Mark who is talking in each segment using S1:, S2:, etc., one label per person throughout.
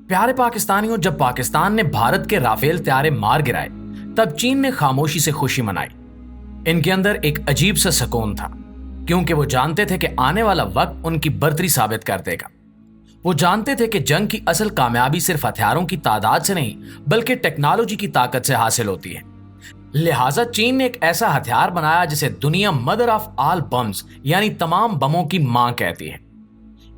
S1: प्यारे पाकिस्तानियों, जब पाकिस्तान ने भारत के राफेल त्यारे मार गिराए तब चीन ने खामोशी से खुशी मनाई। इनके अंदर एक अजीब सा सुकून था, क्योंकि वो जानते थे कि आने वाला वक्त उनकी बर्तरी साबित कर देगा। वो जानते थे कि जंग की असल कामयाबी सिर्फ हथियारों की तादाद से नहीं बल्कि टेक्नोलॉजी की ताकत से हासिल होती है। लिहाजा चीन ने एक ऐसा हथियार बनाया जिसे दुनिया मदर ऑफ ऑल बम्स यानी तमाम बमों की मां कहती है।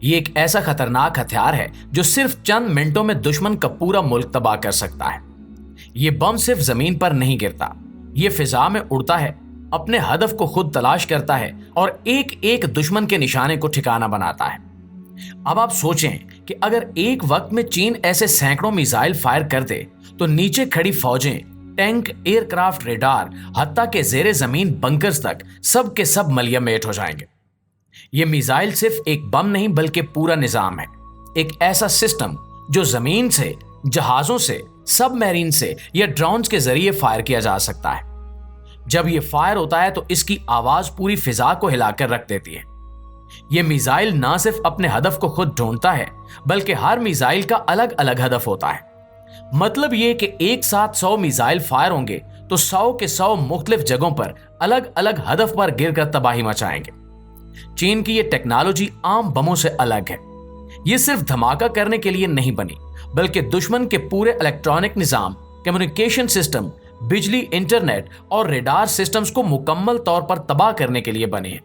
S1: ये एक ऐसा खतरनाक हथियार है जो सिर्फ चंद मिनटों में दुश्मन का पूरा मुल्क तबाह कर सकता है। ये बम सिर्फ जमीन पर नहीं गिरता, ये फिजा में उड़ता है, अपने हदफ को खुद तलाश करता है और एक एक दुश्मन के निशाने को ठिकाना बनाता है। अब आप सोचें कि अगर एक वक्त में चीन ऐसे सैकड़ों मिसाइल फायर कर दे तो नीचे खड़ी फौजें, टैंक, एयरक्राफ्ट, रेडार, हत्ता के जेरे जमीन बंकर्स तक सब के सब मलियामेट हो जाएंगे। ये मिसाइल सिर्फ एक बम नहीं बल्कि पूरा निजाम है, एक ऐसा सिस्टम जो जमीन से, जहाजों से, सबमरीन से या ड्रोन्स के जरिए फायर किया जा सकता है। जब ये फायर होता है तो इसकी आवाज पूरी फिजा को हिलाकर रख देती है। ये मिसाइल ना सिर्फ अपने हदफ को खुद ढूंढता है बल्कि हर मिसाइल का अलग अलग हदफ होता है। मतलब ये कि एक साथ 100 मिसाइल फायर होंगे तो 100 के 100 मुख्तलिफ जगहों पर अलग अलग हदफ पर गिरकर तबाही मचाएंगे। चीन की ये टेक्नोलॉजी आम बमों से अलग है। ये सिर्फ धमाका करने के लिए नहीं बनी बल्कि दुश्मन के पूरे इलेक्ट्रॉनिक निजाम, कम्युनिकेशन सिस्टम, बिजली, इंटरनेट और रेडार सिस्टम्स को मुकम्मल तौर पर तबाह करने के लिए बनी है।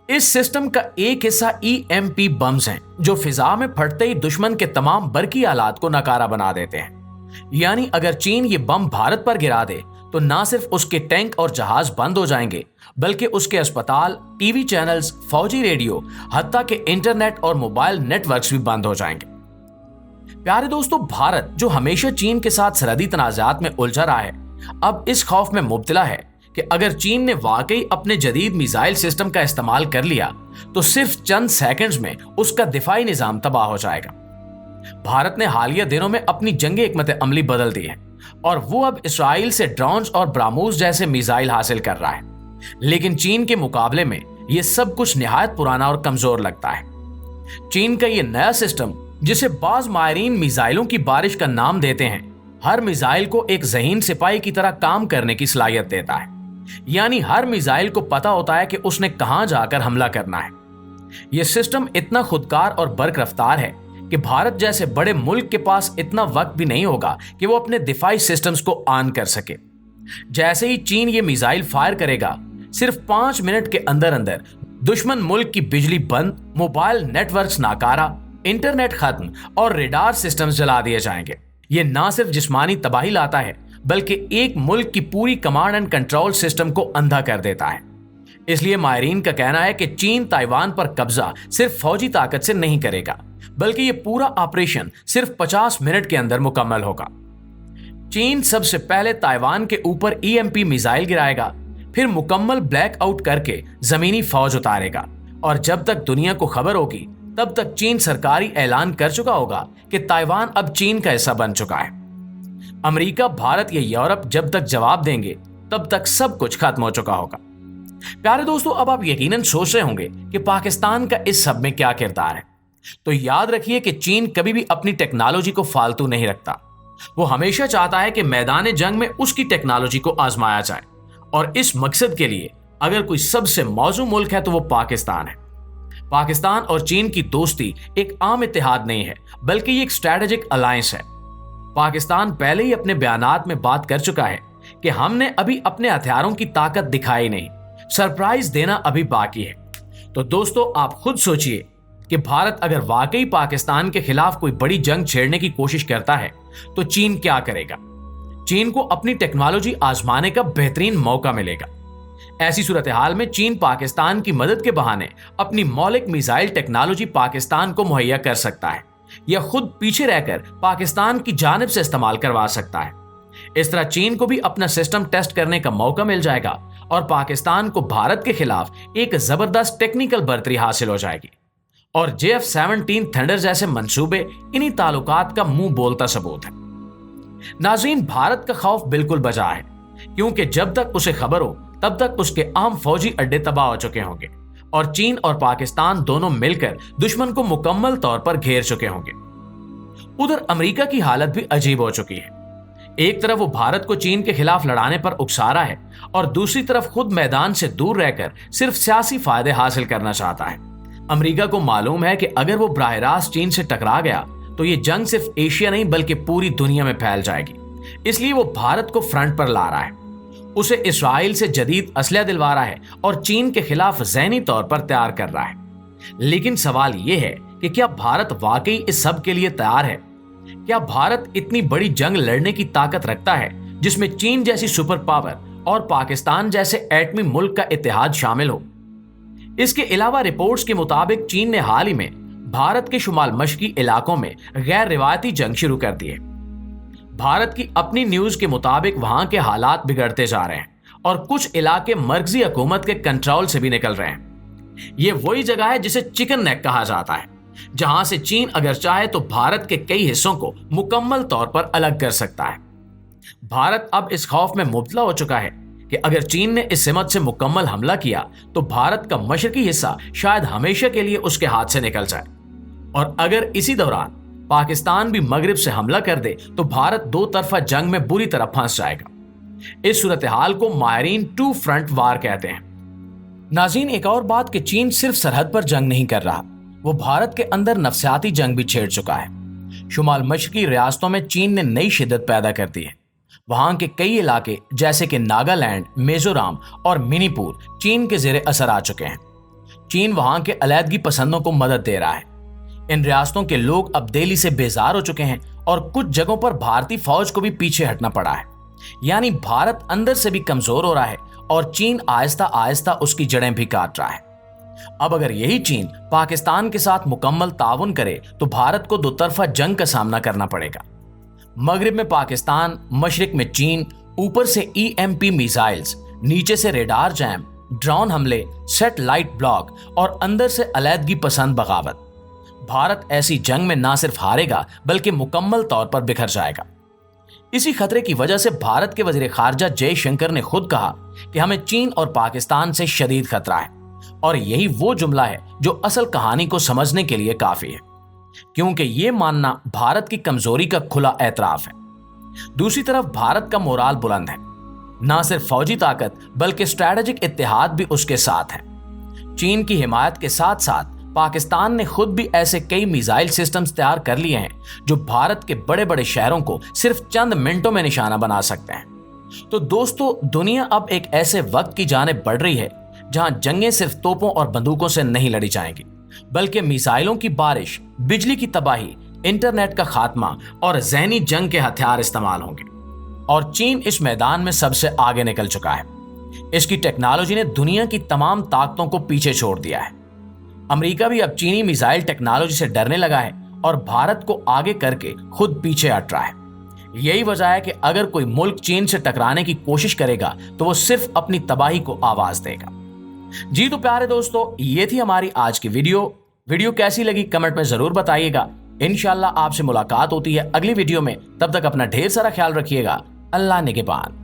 S1: इस सिस्टम का एक हिस्सा EMP बम्स हैं जो फिजा में फटते ही दुश्मन के तमाम बरकी आलात को नकारा बना देते हैं। यानी अगर चीन ये बम भारत पर गिरा दे तो ना सिर्फ उसके टैंक और जहाज बंद हो जाएंगे बल्कि उसके अस्पताल, टीवी चैनल्स, फौजी रेडियो, हत्ता के इंटरनेट और मोबाइल नेटवर्क्स भी बंद हो जाएंगे। प्यारे दोस्तों, भारत जो हमेशा चीन के साथ सरहदी तनाजात में उलझा रहा है, अब इस खौफ में मुब्तला है कि अगर चीन ने वाकई अपने जदीद मिसाइल सिस्टम का इस्तेमाल कर लिया तो सिर्फ चंद सेकंड्स में उसका दिफाई निजाम तबाह हो जाएगा। भारत ने हालिया दिनों में अपनी जंगी हिकमत अमली बदल दी है और वो अब इसराइल से ड्रोन्स और ब्राह्मोस जैसे मिसाइल हासिल कर रहा है। लेकिन चीन के मुकाबले में ये सब कुछ निहायत पुराना और कमजोर लगता है। चीन का ये नया सिस्टम, जिसे बाज मायरीन मिसाइलों की बारिश का नाम देते हैं, हर मिसाइल को एक ज़हीन सिपाही की तरह काम करने की सलाहियत देता है। यानी हर मिसाइल को पता होता है कि उसने कहां जाकर हमला करना है। यह सिस्टम इतना खुदकार और बर्क रफ्तार है कि भारत जैसे बड़े मुल्क के पास इतना वक्त भी नहीं होगा कि वो अपने दिफाई सिस्टम्स को ऑन कर सके। जैसे ही चीन ये मिसाइल फायर करेगा, सिर्फ 5 मिनट के अंदर अंदर दुश्मन मुल्क की बिजली बंद, मोबाइल नेटवर्क्स नाकारा, इंटरनेट खत्म और रेडार सिस्टम्स जला दिए जाएंगे। ये ना सिर्फ जिस्मानी तबाही लाता है बल्कि एक मुल्क की पूरी कमांड एंड कंट्रोल सिस्टम को अंधा कर देता है। इसलिए माहिरीन का कहना है कि चीन ताइवान पर कब्जा सिर्फ फौजी ताकत से नहीं करेगा बल्कि ये पूरा ऑपरेशन सिर्फ 50 मिनट के अंदर मुकम्मल होगा। चीन सबसे पहले ताइवान के ऊपर EMP मिसाइल गिराएगा, फिर मुकम्मल ब्लैक आउट करके जमीनी फौज उतारेगा और जब तक दुनिया को खबर होगी तब तक चीन सरकारी ऐलान कर चुका होगा कि ताइवान अब चीन का हिस्सा बन चुका है। अमेरिका, भारत या यूरोप जब तक जवाब देंगे तब तक सब कुछ खत्म हो चुका होगा। प्यारे दोस्तों, अब आप यकीनन सोच रहे होंगे कि पाकिस्तान का इस सब में क्या किरदार है। तो याद रखिए कि चीन कभी भी अपनी टेक्नोलॉजी को फालतू नहीं रखता। वो हमेशा चाहता है कि मैदान जंग में उसकी टेक्नोलॉजी को आजमाया जाए और इस मकसद के लिए अगर कोई सबसे मौजूद मुल्क है तो वो पाकिस्तान है। पाकिस्तान और चीन की दोस्ती एक आम इत्तेहाद नहीं है बल्कि ये एक स्ट्रेटेजिक अलायंस है। पाकिस्तान पहले ही अपने बयानात में बात कर चुका है कि हमने अभी अपने हथियारों की ताकत दिखाई नहीं, सरप्राइज देना अभी बाकी है। तो दोस्तों, आप खुद सोचिए कि भारत अगर वाकई पाकिस्तान के खिलाफ कोई बड़ी जंग छेड़ने की कोशिश करता है तो चीन क्या करेगा। चीन को अपनी टेक्नोलॉजी आजमाने का बेहतरीन मौका मिलेगा। ऐसी सूरत हाल में चीन पाकिस्तान की मदद के बहाने अपनी मौलिक मिसाइल टेक्नोलॉजी पाकिस्तान को मुहैया कर सकता है या खुद पीछे रहकर पाकिस्तान की जानिब से इस्तेमाल करवा सकता है। इस तरह चीन को भी अपना सिस्टम टेस्ट करने का मौका मिल जाएगा और पाकिस्तान को भारत के खिलाफ एक जबरदस्त टेक्निकल बढ़तरी हासिल हो जाएगी। और JF-17 थंडर जैसे मंसूबे इन्हीं ताल्लुकात का मुंह बोलता सबूत है। नाज़रीन, भारत का खौफ बिल्कुल बजा है, क्योंकि जब तक उसे खबर हो तब तक उसके आम फौजी अड्डे तबाह हो चुके होंगे और चीन और पाकिस्तान दोनों मिलकर दुश्मन को मुकम्मल तौर पर घेर चुके होंगे। उधर अमेरिका की हालत भी अजीब हो चुकी है। एक तरफ वो भारत को चीन के खिलाफ लड़ाने पर उकसा रहा है और दूसरी तरफ खुद मैदान से दूर रहकर सिर्फ सियासी फायदे हासिल करना चाहता है। अमेरिका को मालूम है कि अगर वो बराह रास्त चीन से टकरा गया तो ये जंग सिर्फ एशिया नहीं बल्कि पूरी दुनिया में फैल जाएगी। इसलिए वो भारत को फ्रंट पर ला रहा है, उसे इसराइल से जदीद असलहा दिलवा रहा है और चीन के खिलाफ ज़हनी तौर पर तैयार कर रहा है। लेकिन सवाल यह है कि क्या भारत वाकई इस सब के लिए तैयार है? क्या भारत इतनी बड़ी जंग लड़ने की ताकत रखता है जिसमें चीन जैसी सुपर पावर और पाकिस्तान जैसे एटमी मुल्क का इत्तेहाद शामिल हो? इसके अलावा रिपोर्ट्स के मुताबिक चीन ने हाल ही में भारत के शुमाल मशरकी इलाकों में गैर रिवायती जंग शुरू कर दी है। भारत की अपनी न्यूज के मुताबिक वहां के हालात बिगड़ते जा रहे हैं और कुछ इलाके मरकजी हुकूमत के कंट्रोल से भी निकल रहे हैं। ये वही जगह है जिसे चिकन नेक कहा जाता है, जहां से चीन अगर चाहे तो भारत के कई हिस्सों को मुकम्मल तौर पर अलग कर सकता है। भारत अब इस खौफ में मुब्तला हो चुका है कि अगर चीन ने इस सिमत से मुकम्मल हमला किया तो भारत का मशरकी हिस्सा शायद हमेशा के लिए उसके हाथ से निकल जाए, और अगर इसी दौरान पाकिस्तान भी मगरिब से हमला कर दे तो भारत दो तरफा जंग में बुरी तरह फंस जाएगा। इस सूरत हाल को मायरीन टू फ्रंट वार कहते हैं। नाज़रीन, एक और बात कि चीन सिर्फ सरहद पर जंग नहीं कर रहा, वो भारत के अंदर नफसियाती जंग भी छेड़ चुका है। शुमाल मशरकी रियासतों में चीन ने नई शिद्दत पैदा कर दी है। वहां के कई इलाके जैसे कि नागालैंड, मिजोरम और मणिपुर चीन के जेर असर आ चुके हैं। चीन वहां के अलैदगी पसंदों को मदद दे रहा है। इन रियासतों के लोग अब दिल्ली से बेजार हो चुके हैं और कुछ जगहों पर भारतीय फौज को भी पीछे हटना पड़ा है। यानी भारत अंदर से भी कमजोर हो रहा है और चीन आहिस्ता आहिस्ता उसकी जड़ें भी काट रहा है। अब अगर यही चीन पाकिस्तान के साथ मुकम्मल ताउन करे तो भारत को दो तरफा जंग का सामना करना पड़ेगा। मगरिब में पाकिस्तान, मशरिक में चीन, ऊपर से EMP मिसाइल्स, नीचे से रेडार जैम, ड्रोन हमले, सैटेलाइट ब्लॉक और अंदर से अलैदगी पसंद बगावत। भारत ऐसी जंग में ना सिर्फ हारेगा बल्कि मुकम्मल तौर पर बिखर जाएगा। इसी खतरे की वजह से भारत के वजीर खारजा जयशंकर ने खुद कहा कि हमें चीन और पाकिस्तान से शदीद खतरा है, और यही वो जुमला है जो असल कहानी को समझने के लिए काफी है, क्योंकि ये मानना भारत की कमजोरी का खुला एतराफ है। दूसरी तरफ भारत का मोराल बुलंद है, ना सिर्फ फौजी ताकत बल्कि स्ट्रैटेजिक इत्तेहाद भी उसके साथ है। चीन की हिमायत के साथ साथ पाकिस्तान ने खुद भी ऐसे कई मिसाइल सिस्टम्स तैयार कर लिए हैं जो भारत के बड़े बड़े शहरों को सिर्फ चंद मिनटों में निशाना बना सकते हैं। तो दोस्तों, दुनिया अब एक ऐसे वक्त की जानिब बढ़ रही है जहां जंगें सिर्फ तोपों और बंदूकों से नहीं लड़ी जाएंगी, बल्कि मिसाइलों की बारिश, बिजली की तबाही, इंटरनेट का खात्मा और ज़हनी जंग के हथियार इस्तेमाल होंगे। और चीन इस मैदान में सबसे आगे निकल चुका है। इसकी टेक्नोलॉजी ने दुनिया की तमाम ताकतों को पीछे छोड़ दिया है। अमेरिका भी अब चीनी मिसाइल टेक्नोलॉजी से डरने लगा है और भारत को आगे करके खुद पीछे हट रहा है। यही वजह है कि अगर कोई मुल्क चीन से टकराने की कोशिश करेगा तो वो सिर्फ अपनी तबाही को आवाज देगा। जी तो प्यारे दोस्तों, ये थी हमारी आज की वीडियो कैसी लगी कमेंट में जरूर बताइएगा। इंशाल्लाह आपसे मुलाकात होती है अगली वीडियो में। तब तक अपना ढेर सारा ख्याल रखिएगा। अल्लाह निगहबान।